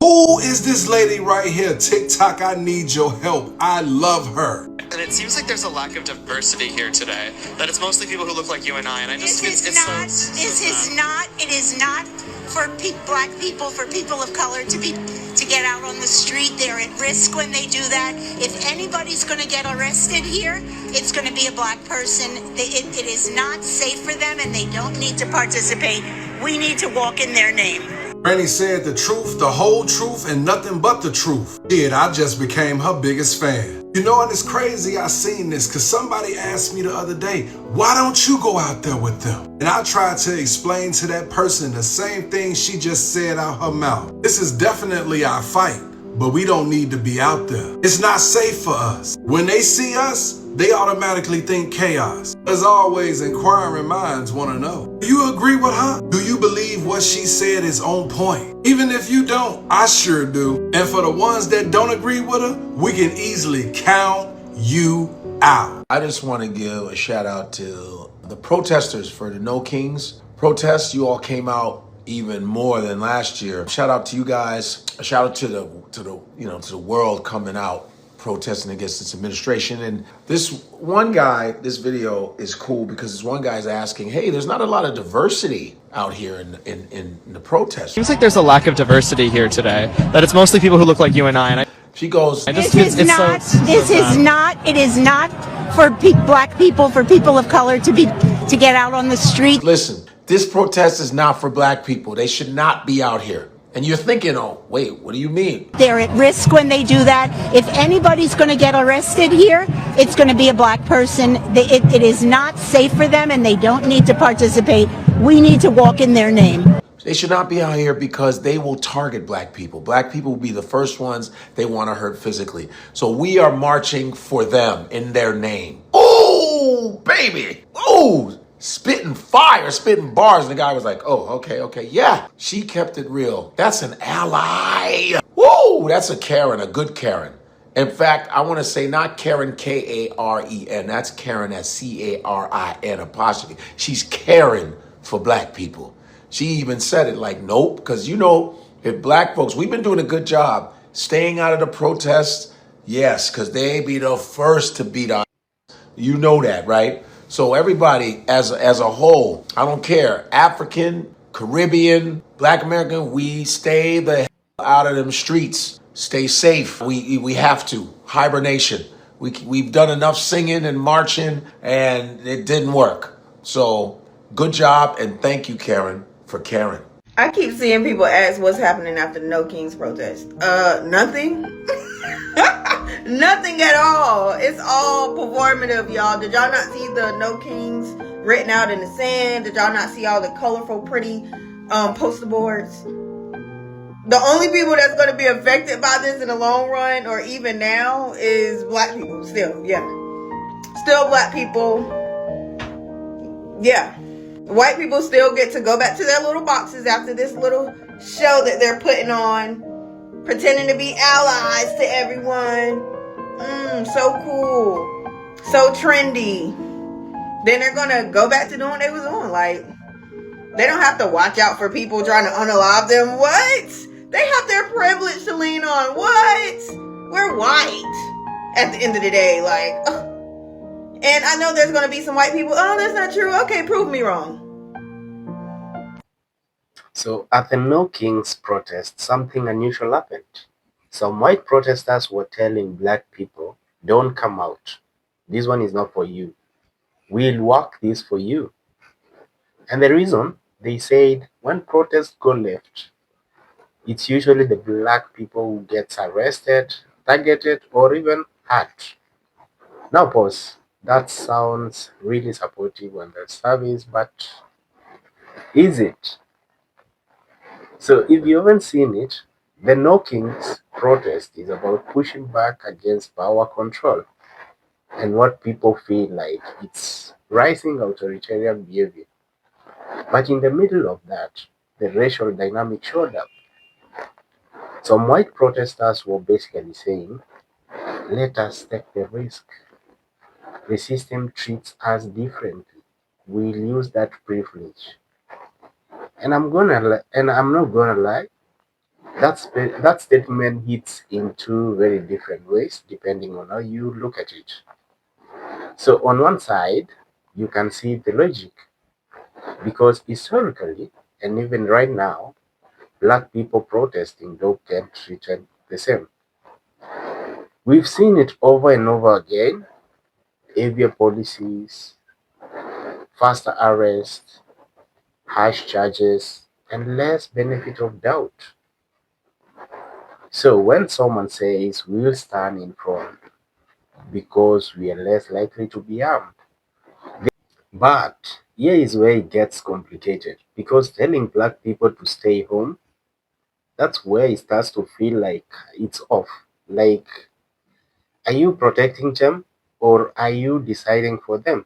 Who is this lady right here? TikTok, I need your help. I love her. And it seems like there's a lack of diversity here today. That it's mostly people who look like you and I. And I just This is not for black people, for people of color to get out on the street. They're at risk when they do that. If anybody's going to get arrested here, it's going to be a black person. It is not safe for them, and they don't need to participate. We need to walk in their name. Granny said the truth, the whole truth, and nothing but the truth. Shit, I just became her biggest fan. You know, and it's crazy I seen this because somebody asked me the other day, why don't you go out there with them? And I tried to explain to that person the same thing she just said out her mouth. This is definitely our fight, but we don't need to be out there. It's not safe for us. When they see us, they automatically think chaos. As always, inquiring minds want to know. Do you agree with her? Do you believe what she said is on point? Even if you don't, I sure do. And for the ones that don't agree with her, we can easily count you out. I just want to give a shout out to the protesters for the No Kings protests. You all came out even more than last year. Shout out to you guys. A shout out to the world coming out protesting against this administration. And this one guy, this video is cool because this one guy's asking, hey, there's not a lot of diversity out here in the protests. Seems like there's a lack of diversity here today. That it's mostly people who look like you and I. And she goes, It is not for black people, for people of color to get out on the street. Listen, this protest is not for black people. They should not be out here. And you're thinking, oh, wait, what do you mean? They're at risk when they do that. If anybody's going to get arrested here, it's going to be a black person. It is not safe for them, and they don't need to participate. We need to walk in their name. They should not be out here because they will target black people. Black people will be the first ones they want to hurt physically. So we are marching for them in their name. Oh, baby. Oh, spitting fire, spitting bars. And the guy was like, oh, okay. Yeah, she kept it real. That's an ally. Woo, that's a Karen, a good Karen. In fact, I want to say not Karen, Karen. That's Karen, that's Carin apostrophe. She's caring for black people. She even said it like, nope, because if black folks, we've been doing a good job staying out of the protests. Yes, because they be the first to beat our. You know that, right? So everybody as a whole, I don't care, African, Caribbean, Black American, we stay the hell out of them streets. Stay safe. We have to. Hibernation. We've done enough singing and marching, and it didn't work. So good job, and thank you, Karen, for caring. I keep seeing people ask what's happening after the No Kings protest. Nothing. Nothing at all. It's all performative, y'all. Did y'all not see the No Kings written out in the sand? Did y'all not see all the colorful, pretty poster boards? The only people that's going to be affected by this in the long run, or even now, is black people. Still, yeah. Still black people. Yeah. White people still get to go back to their little boxes after this little show that they're putting on, pretending to be allies to everyone. So cool. So trendy. Then they're going to go back to doing what they was on. Like, they don't have to watch out for people trying to unalive them. What? They have their privilege to lean on. What? We're white at the end of the day. Like, and I know there's going to be some white people. Oh, that's not true. Okay, prove me wrong. So at the No Kings protest, something unusual happened. Some white protesters were telling black people, don't come out. This one is not for you. We'll work this for you. And the reason, they said, when protests go left, it's usually the black people who gets arrested, targeted, or even hurt. Now pause. That sounds really supportive on the service, but is it? So if you haven't seen it, the No Kings protest is about pushing back against power control and what people feel like it's rising authoritarian behavior. But in the middle of that, the racial dynamic showed up. Some white protesters were basically saying, let us take the risk. The system treats us differently. We'll use that privilege. And I'm not gonna lie, That statement hits in two very different ways depending on how you look at it. So, on one side, you can see the logic because historically, and even right now, black people protesting don't get treated the same. We've seen it over and over again: heavier policies, faster arrests, harsh charges, and less benefit of doubt. So when someone says we'll stand in front because we are less likely to be harmed. But here is where it gets complicated because telling black people to stay home, that's where it starts to feel like it's off. Like, are you protecting them or are you deciding for them?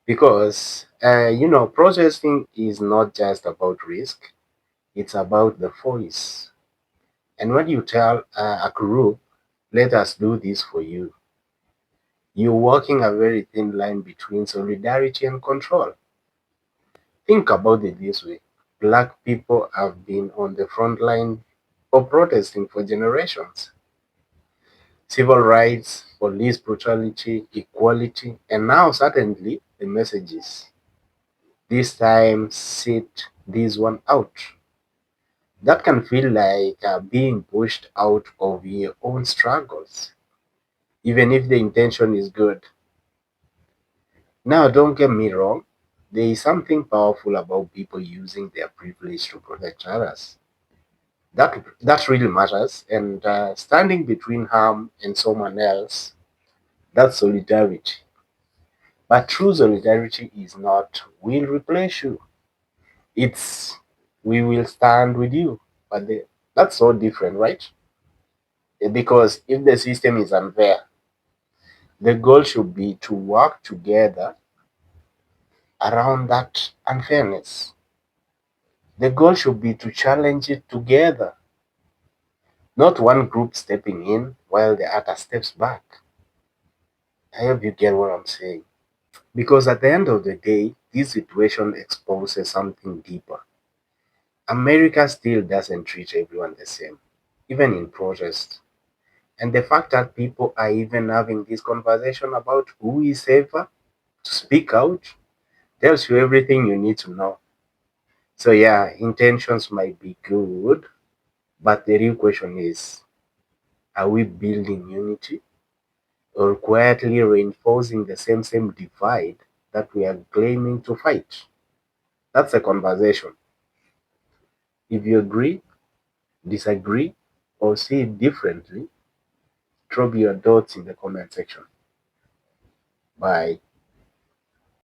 Because, protesting is not just about risk, it's about the voice. And when you tell a group, let us do this for you, you're walking a very thin line between solidarity and control. Think about it this way: black people have been on the front line of protesting for generations. Civil rights, police brutality, equality, and now suddenly the messages. This time, sit this one out. That can feel like being pushed out of your own struggles, even if the intention is good. Now, don't get me wrong, there is something powerful about people using their privilege to protect others. That really matters, and standing between harm and someone else, that's solidarity. But true solidarity is not we'll replace you, it's we will stand with you. But that's so different, right? Because if the system is unfair, the goal should be to work together around that unfairness. The goal should be to challenge it together, not one group stepping in while the other steps back. I hope you get what I'm saying. Because at the end of the day, this situation exposes something deeper. America still doesn't treat everyone the same, even in protest. And the fact that people are even having this conversation about who is safer to speak out tells you everything you need to know. So, yeah, intentions might be good, but the real question is, are we building unity or quietly reinforcing the same divide that we are claiming to fight? That's a conversation. If you agree, disagree, or see it differently, drop your thoughts in the comment section. Bye.